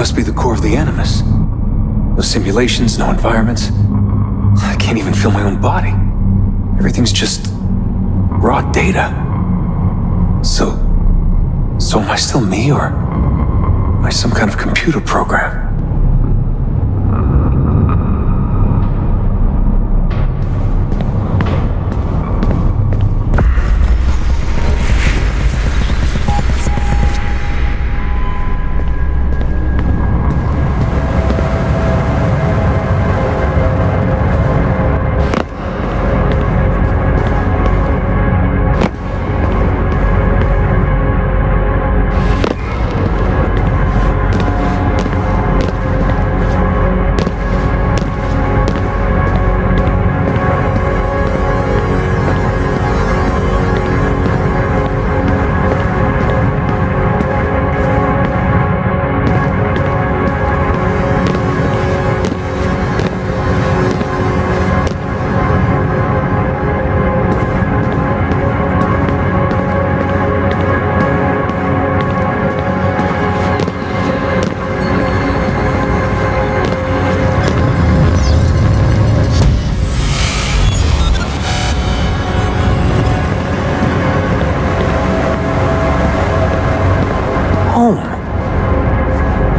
must be the core of the Animus. No simulations, no environments. I can't even feel my own body. Everything's just raw data. So am I still me, or am I some kind of computer program?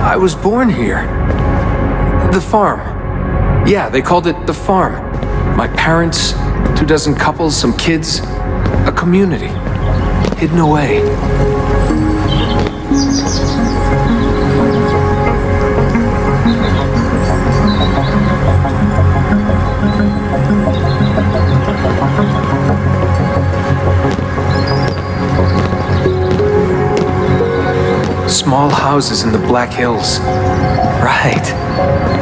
I was born here. The farm. Yeah, they called it the farm. My parents, 24 couples, some kids, a community. Hidden away. Small houses in the Black Hills. Right.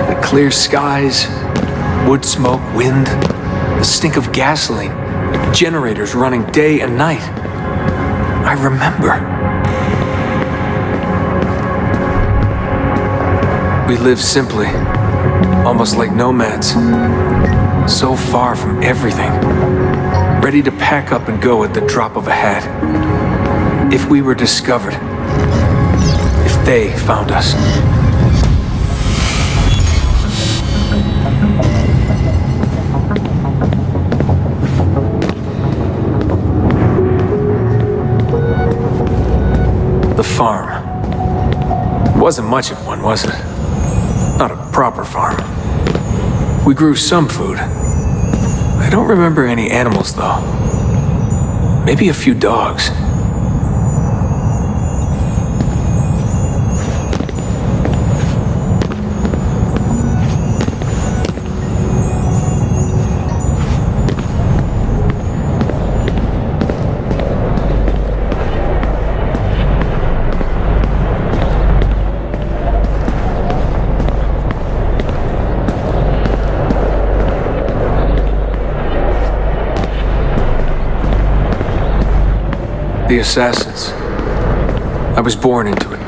The clear skies, wood smoke, wind, the stink of gasoline, generators running day and night. I remember. We lived simply, almost like nomads. So far from everything. Ready to pack up and go at the drop of a hat. If we were discovered. They found us. The farm. Wasn't much of one, was it? Not a proper farm. We grew some food. I don't remember any animals, though. Maybe a few dogs. The assassins. I was born into it.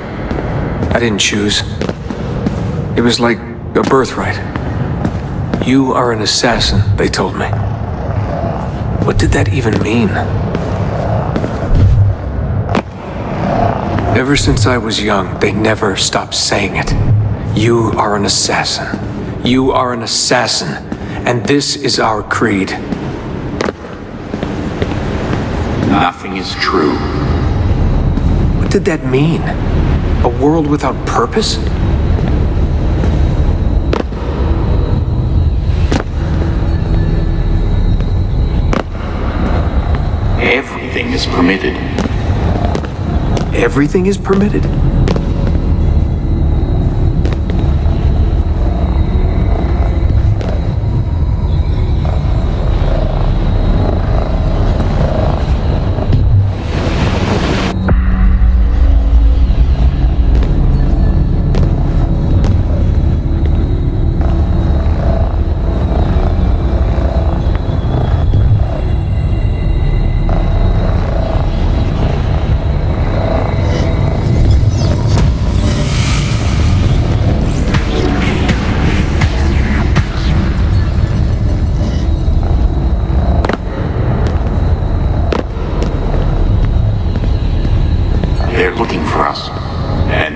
I didn't choose. It was like a birthright. You are an assassin, they told me. What did that even mean? Ever since I was young, they never stopped saying it. You are an assassin. You are an assassin. And this is our creed. Nothing is true. What did that mean? A world without purpose? Everything is permitted. Everything is permitted?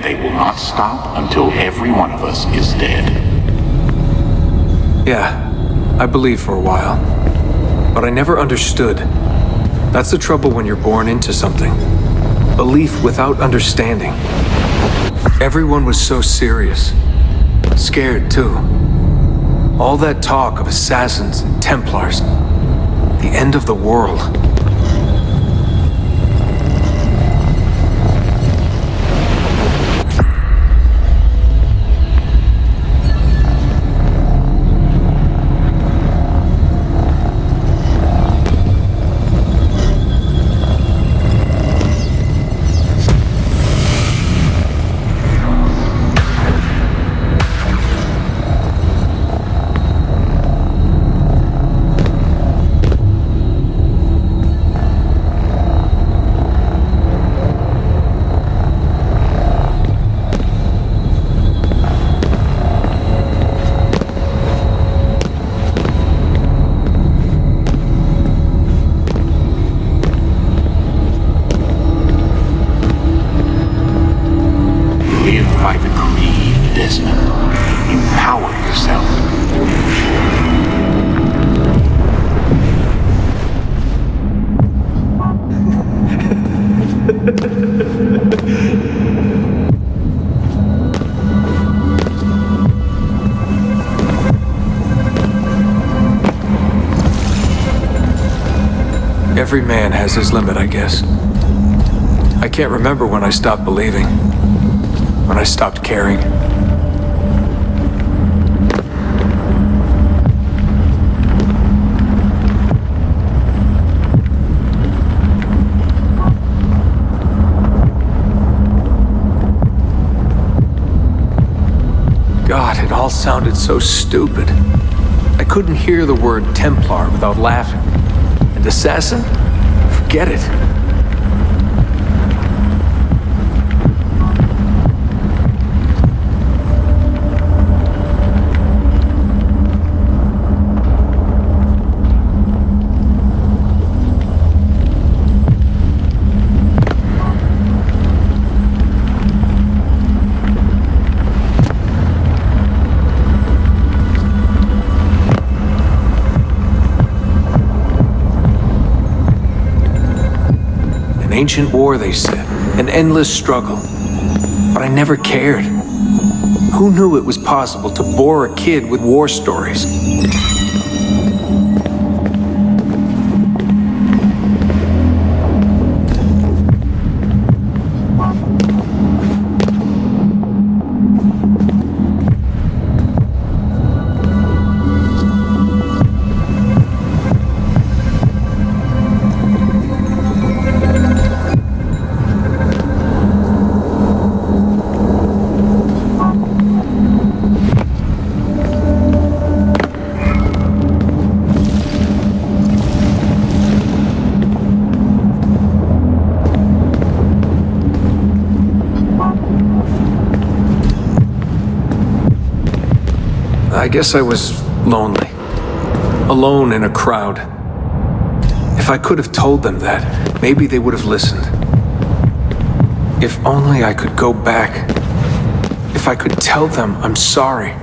And they will not stop until every one of us is dead. Yeah, I believed for a while. But I never understood. That's the trouble when you're born into something. Belief without understanding. Everyone was so serious. Scared, too. All that talk of assassins and Templars. The end of the world. Desmond. Empower yourself. Every man has his limit, I guess. I can't remember when I stopped believing. When I stopped caring. God, it all sounded so stupid. I couldn't hear the word Templar without laughing. And assassin? Forget it. An ancient war, they said. An endless struggle. But I never cared. Who knew it was possible to bore a kid with war stories? I guess I was lonely. Alone in a crowd. If I could have told them that, maybe they would have listened. If only I could go back. If I could tell them I'm sorry.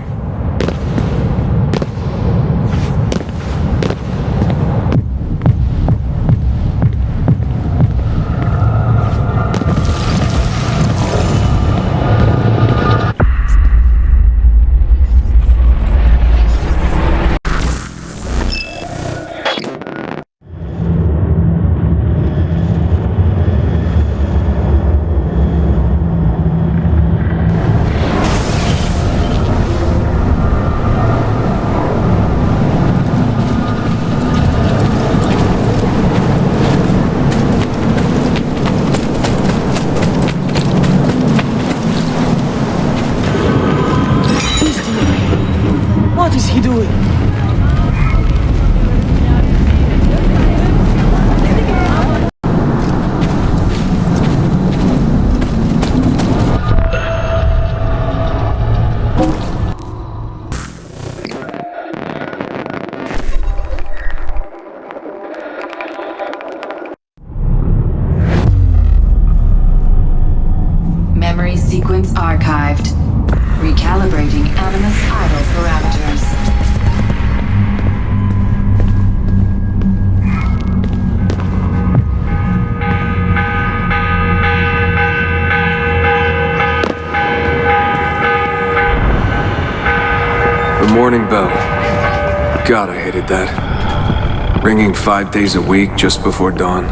God, I hated that. Ringing 5 days a week just before dawn.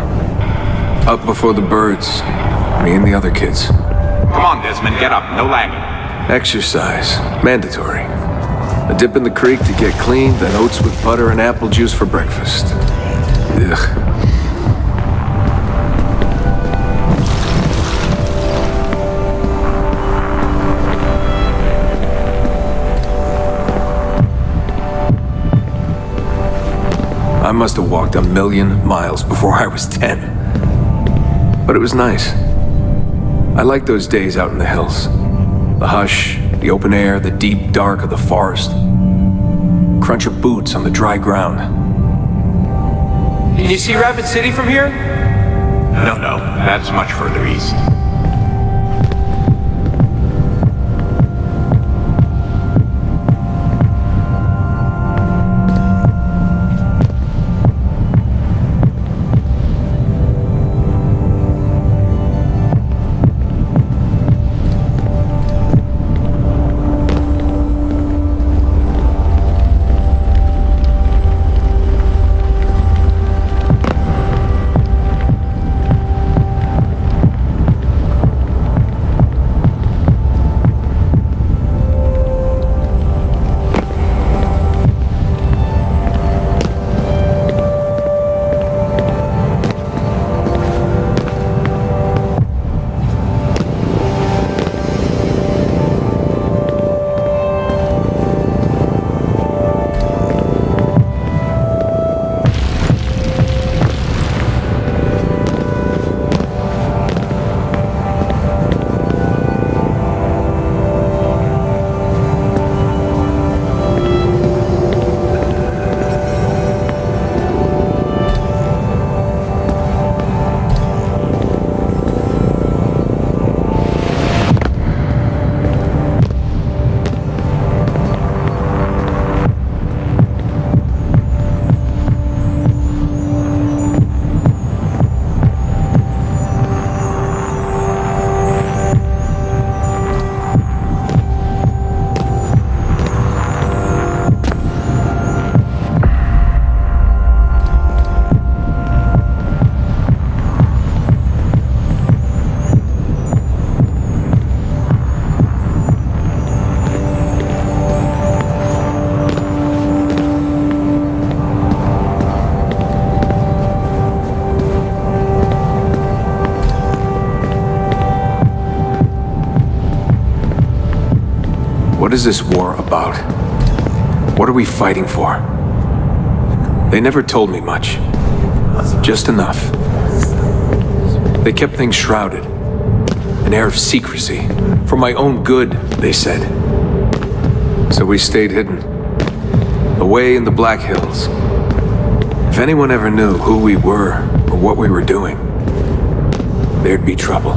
Up before the birds. Me and the other kids. Come on, Desmond, get up. No lagging. Exercise. Mandatory. A dip in the creek to get clean, then oats with butter and apple juice for breakfast. Ugh. I must have walked 1,000,000 miles before I was 10. But it was nice. I liked those days out in the hills. The hush, the open air, the deep dark of the forest. Crunch of boots on the dry ground. Can you see Rapid City from here? No, that's much further east. What is this war about? What are we fighting for? They never told me much. Just enough. They kept things shrouded. An air of secrecy. For my own good, they said. So we stayed hidden. Away in the Black Hills. If anyone ever knew who we were or what we were doing, there'd be trouble.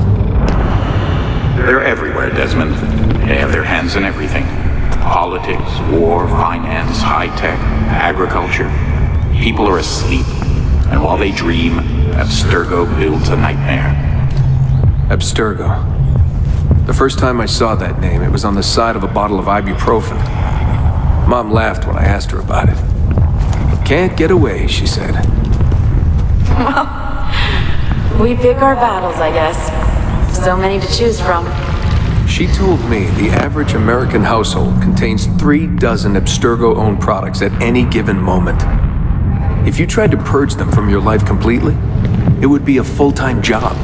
They're everywhere, Desmond. They have their hands in everything. Politics, war, finance, high-tech, agriculture. People are asleep. And while they dream, Abstergo builds a nightmare. Abstergo. The first time I saw that name, it was on the side of a bottle of ibuprofen. Mom laughed when I asked her about it. Can't get away, she said. Well, we pick our battles, I guess. So many to choose from. She told me the average American household contains 3 dozen Abstergo-owned products at any given moment. If you tried to purge them from your life completely, it would be a full-time job.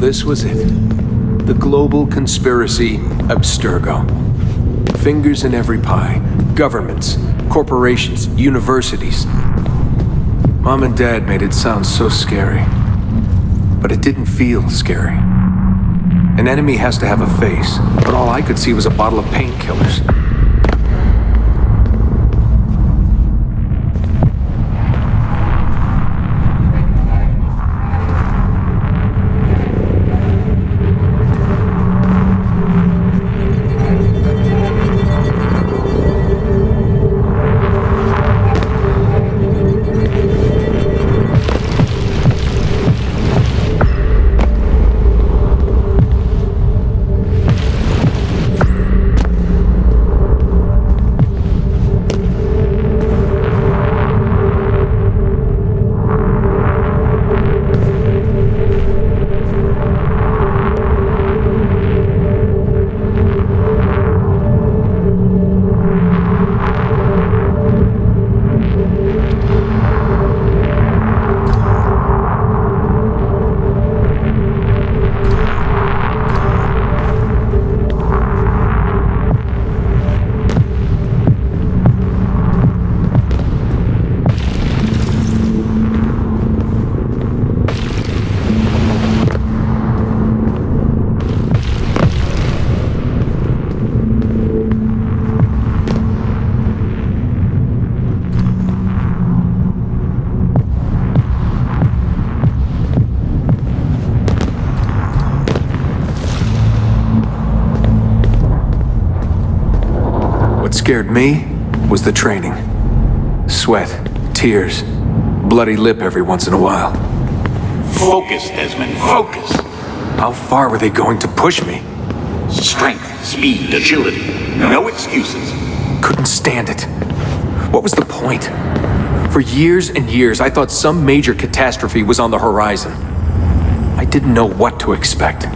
this was it. The global conspiracy Abstergo. Fingers in every pie. Governments, corporations, universities. Mom and Dad made it sound so scary. But it didn't feel scary. An enemy has to have a face, but all I could see was a bottle of painkillers. Scared me was the training. Sweat, tears, bloody lip every once in a while. Focus, Desmond, focus. How far were they going to push me? Strength, speed, agility. No excuses. Couldn't stand it. What was the point? For years and years, I thought some major catastrophe was on the horizon. I didn't know what to expect.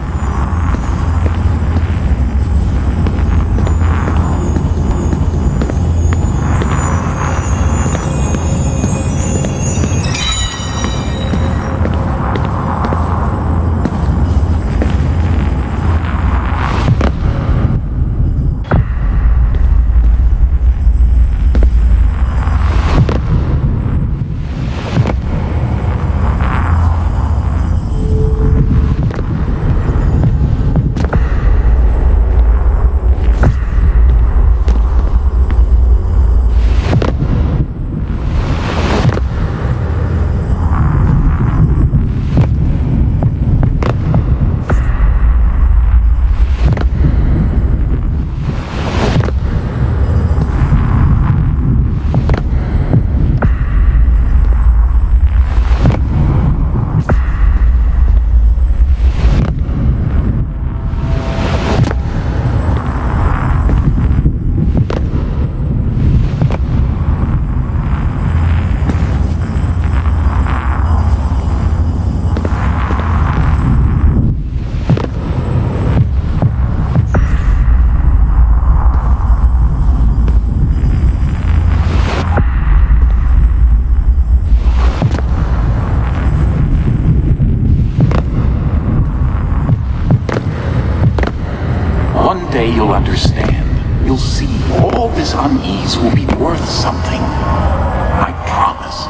One day you'll understand. You'll see all this unease will be worth something. I promise.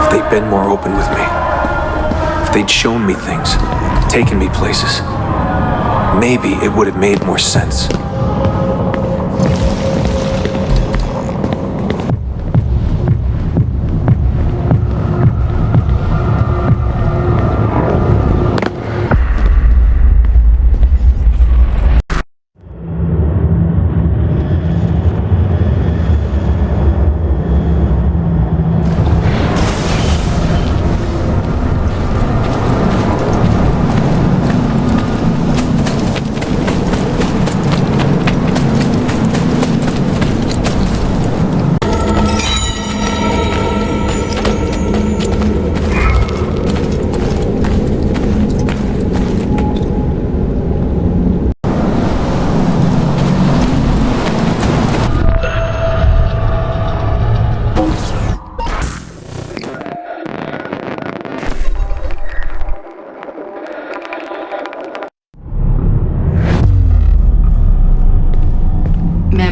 If they'd been more open with me, if they'd shown me things, taken me places, maybe it would have made more sense.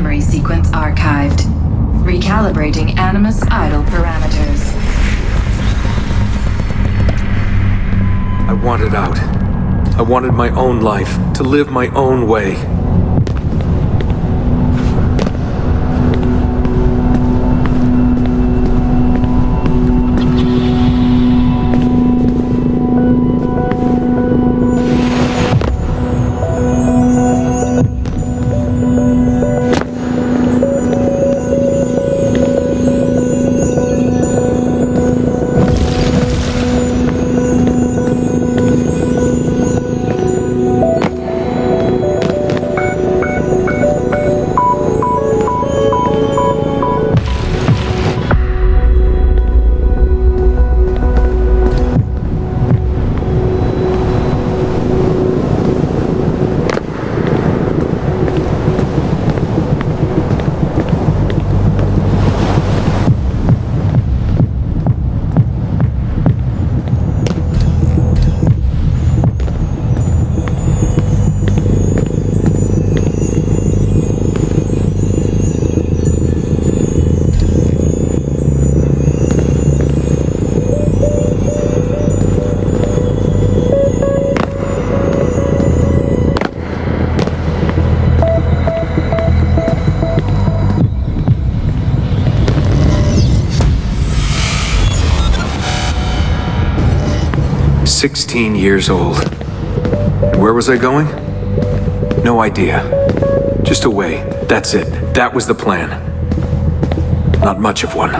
memory sequence archived. Recalibrating Animus idle parameters. I wanted out. I wanted my own life, to live my own way. Years old. Where was I going? No idea. Just away. That's it. That was the plan. Not much of one.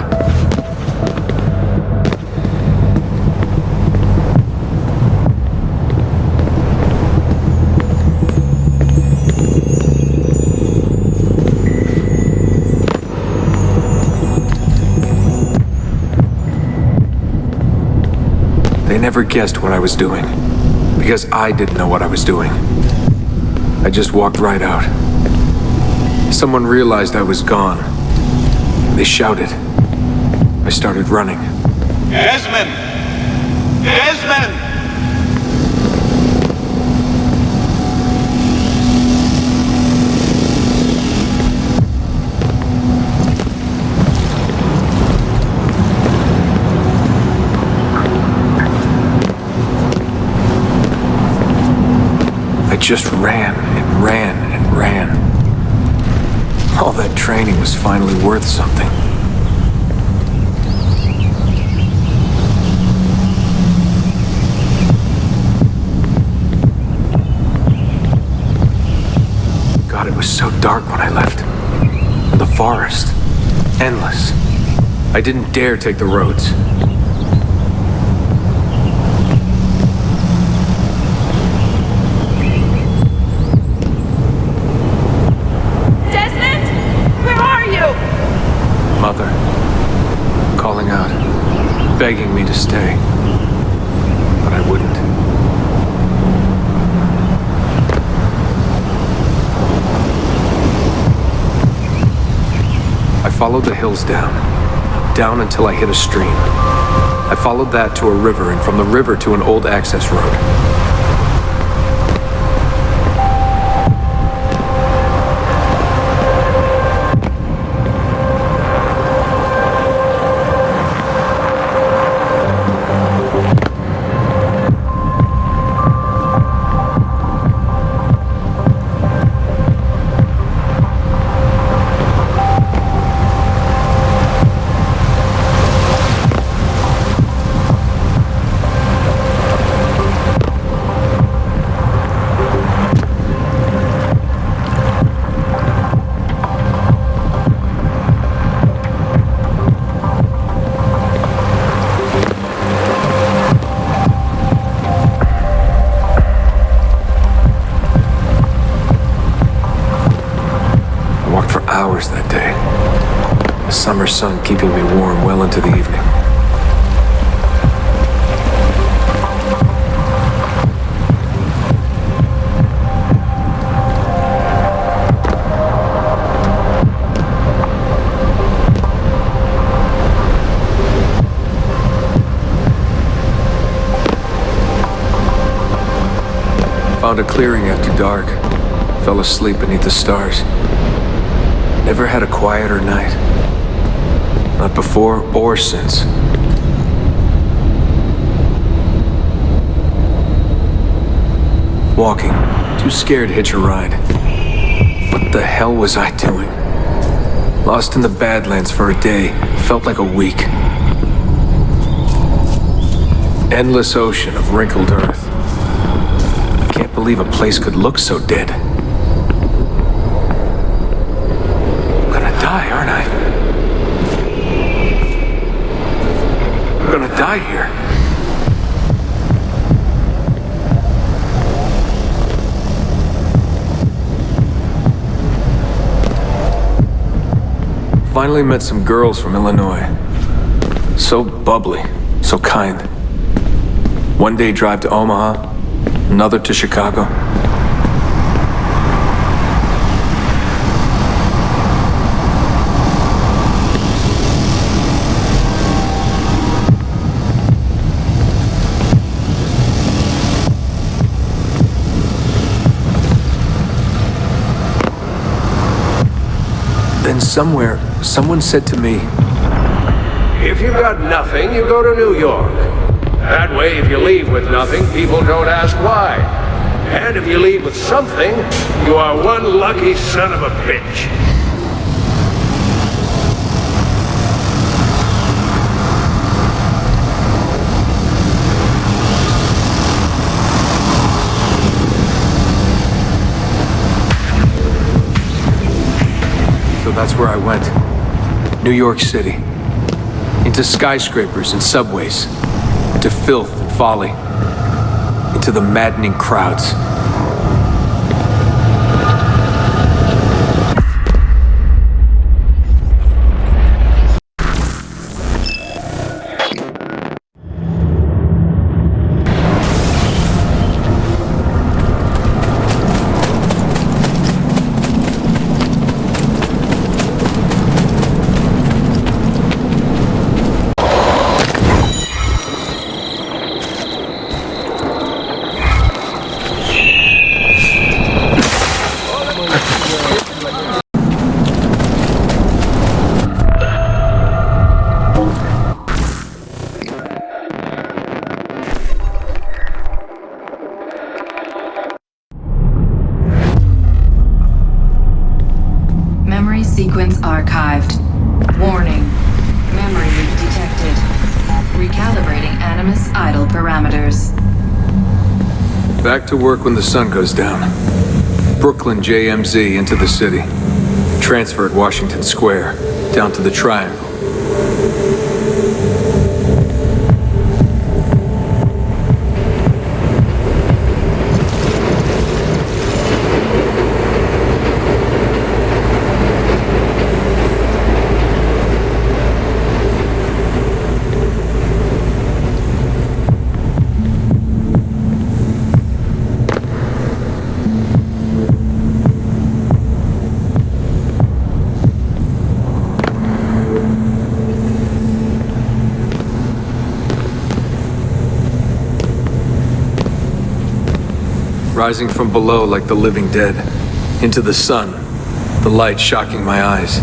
They never guessed what I was doing, because I didn't know what I was doing. I just walked right out. Someone realized I was gone. They shouted. I started running. Desmond! Desmond! I just ran and ran and ran. All that training was finally worth something. God, it was so dark when I left. And the forest. Endless. I didn't dare take the roads. Mother, calling out, begging me to stay, but I wouldn't. I followed the hills down until I hit a stream. I followed that to a river, and from the river to an old access road. Hours that day. The summer sun keeping me warm well into the evening. Found a clearing after dark. Fell asleep beneath the stars. Never had a quieter night. Not before or since. Walking. Too scared to hitch a ride. What the hell was I doing? Lost in the Badlands for a day. Felt like a week. Endless ocean of wrinkled earth. I can't believe a place could look so dead. I'm gonna die, aren't I? I'm gonna die here. Finally met some girls from Illinois. So bubbly, so kind. One day drive to Omaha, another to Chicago. Then somewhere, someone said to me, If you've got nothing, you go to New York. That way, if you leave with nothing, people don't ask why. And if you leave with something, you are one lucky son of a bitch. So that's where I went. New York City. Into skyscrapers and subways. Into filth and folly. Into the maddening crowds. Sequence archived. Warning. Memory leak detected. Recalibrating Animus idle parameters. Back to work when the sun goes down. Brooklyn JMZ into the city. Transfer at Washington Square. Down to the Triangle. Rising from below like the living dead. Into the sun, the light shocking my eyes.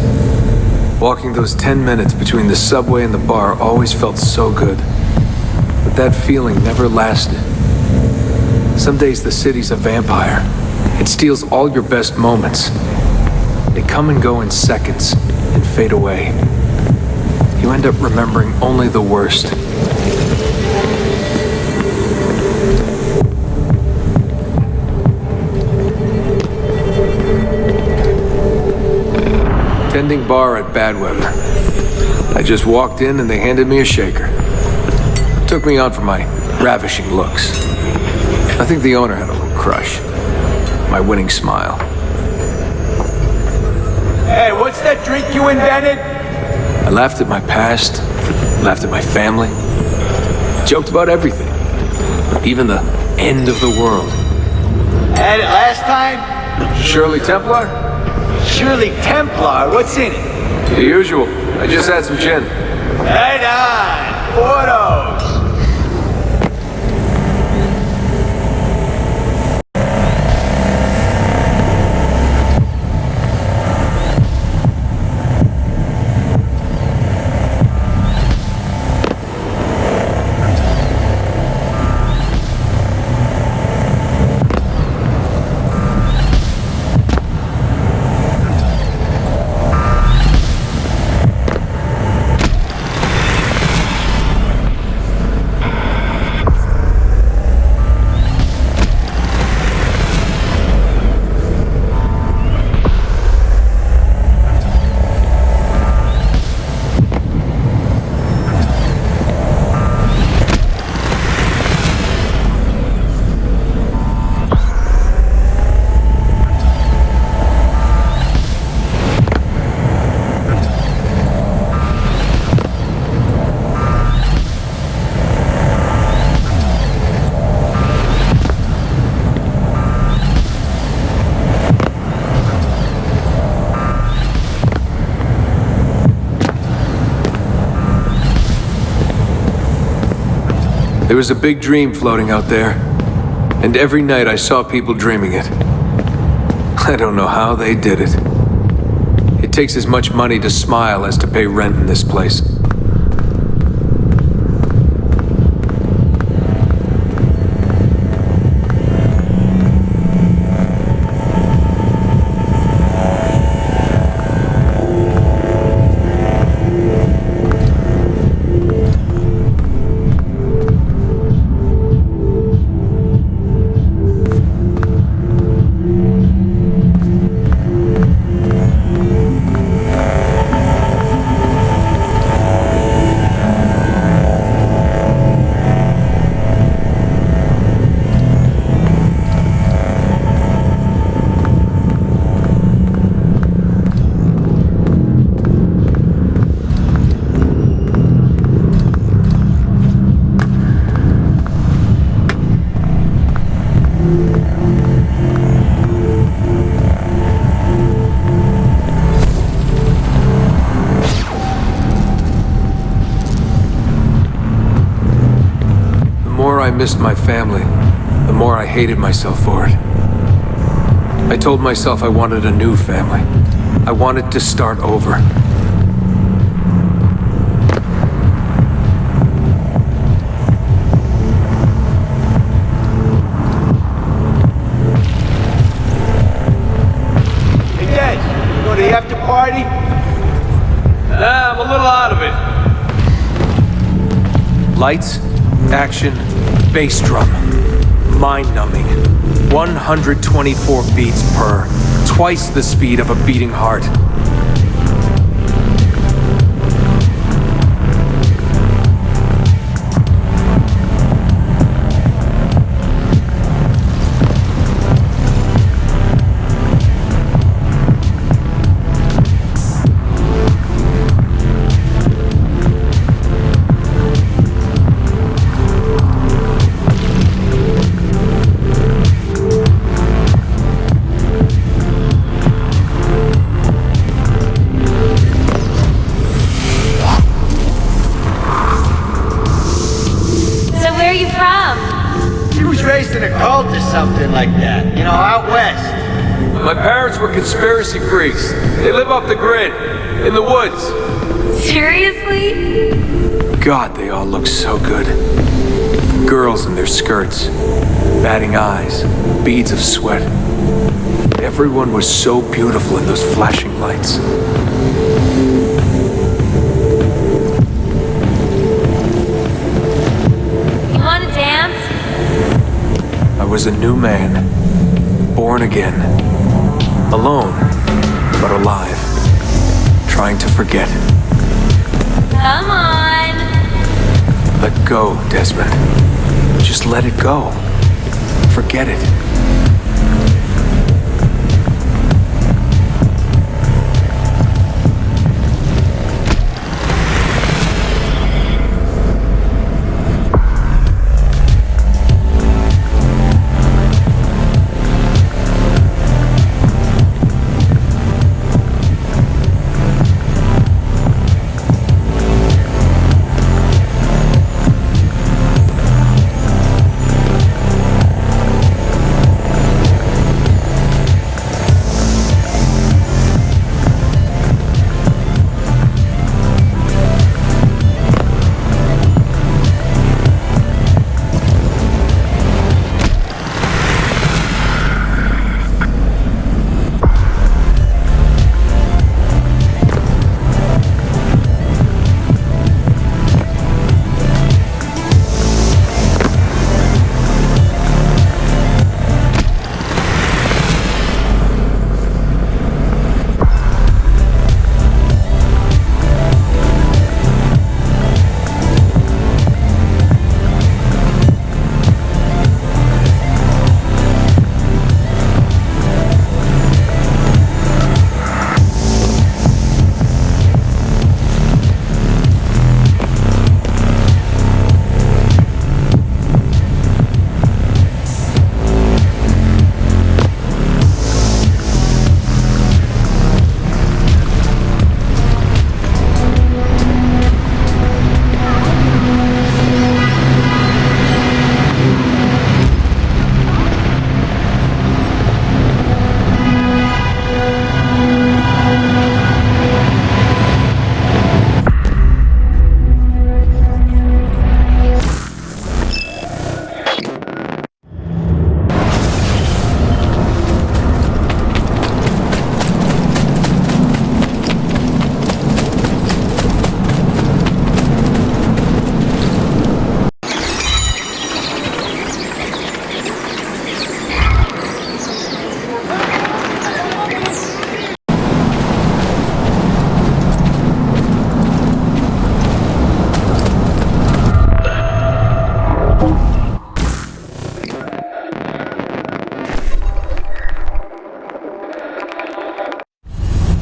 Walking those 10 minutes between the subway and the bar always felt so good. But that feeling never lasted. Some days the city's a vampire. It steals all your best moments. They come and go in seconds and fade away. You end up remembering only the worst. Tending bar at bad weather. I just walked in and they handed me a shaker. Took me on for my ravishing looks. I think the owner had a little crush. My winning smile. Hey, what's that drink you invented? I laughed at my past, laughed at my family, joked about everything. Even the end of the world. Had it last time? Shirley Templar? Shirley Templar, what's in it? The usual. I just had some gin. Right on! Photos! There was a big dream floating out there, and every night I saw people dreaming it. I don't know how they did it. It takes as much money to smile as to pay rent in this place. I missed my family, the more I hated myself for it. I told myself I wanted a new family. I wanted to start over. Hey, Des, you going to the after party? Nah, I'm a little out of it. Lights, action, bass drum. Mind-numbing. 124 beats per. Twice the speed of a beating heart. Something like that, you know, out west. My parents were conspiracy freaks. They live off the grid, in the woods. Seriously? God, they all look so good. Girls in their skirts, batting eyes, beads of sweat. Everyone was so beautiful in those flashing lights. You want to dance? I was a new man, born again, alone, but alive, trying to forget. Come on. Let go, Desmond. Just let it go. Forget it.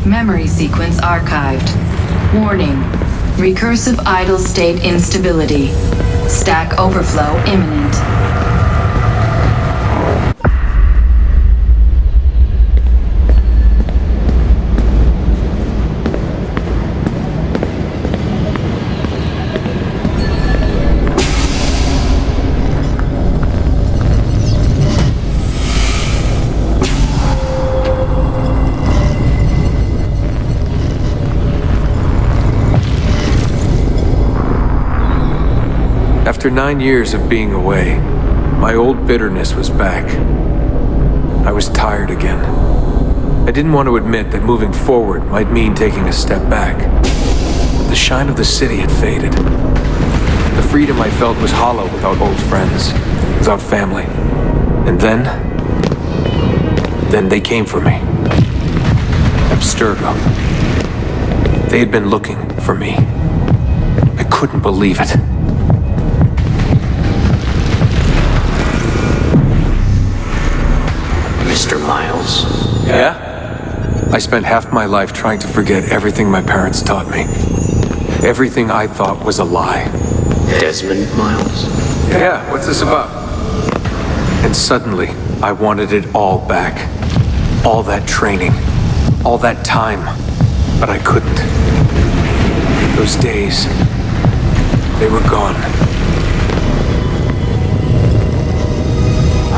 Memory sequence archived. Warning. Recursive idle state instability. Stack overflow imminent. After 9 years of being away, my old bitterness was back. I was tired again. I didn't want to admit that moving forward might mean taking a step back. The shine of the city had faded. The freedom I felt was hollow without old friends, without family. And then they came for me. Abstergo. They had been looking for me. I couldn't believe it. Mr. Miles. Yeah? I spent half my life trying to forget everything my parents taught me. Everything I thought was a lie. Desmond Miles? Yeah, what's this about? And suddenly, I wanted it all back. All that training. All that time. But I couldn't. Those days, they were gone.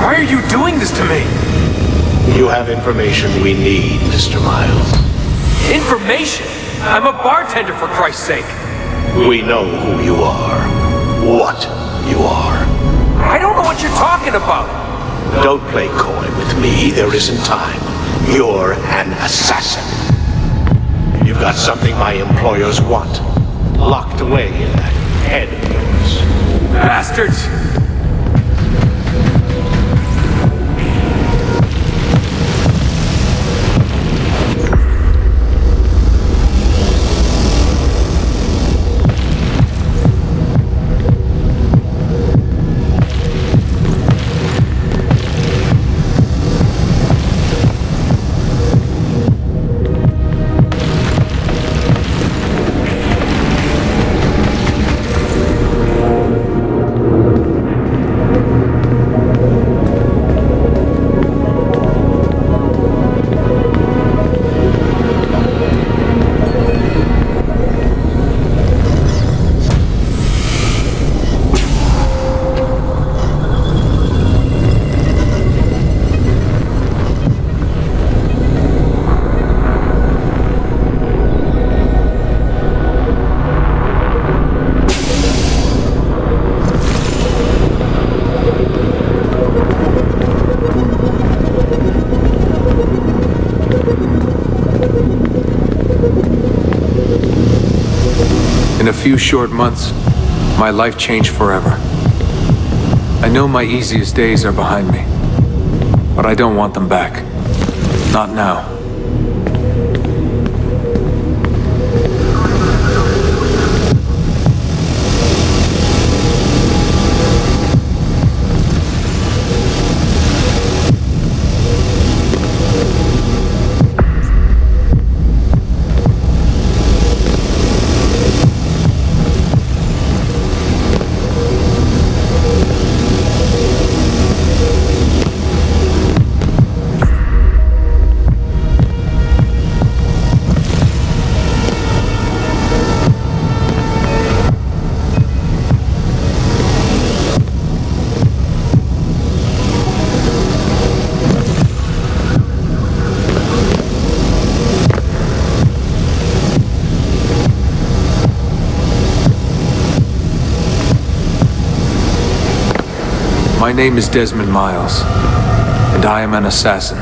Why are you doing this to me? You have information we need, Mr. Miles. Information? I'm a bartender, for Christ's sake. We know who you are. What you are. I don't know what you're talking about. Don't play coy with me. There isn't time. You're an assassin. You've got something my employers want. Locked away in that head of yours. Bastards! In a few short months, my life changed forever. I know my easiest days are behind me, but I don't want them back. Not now. My name is Desmond Miles, and I am an assassin.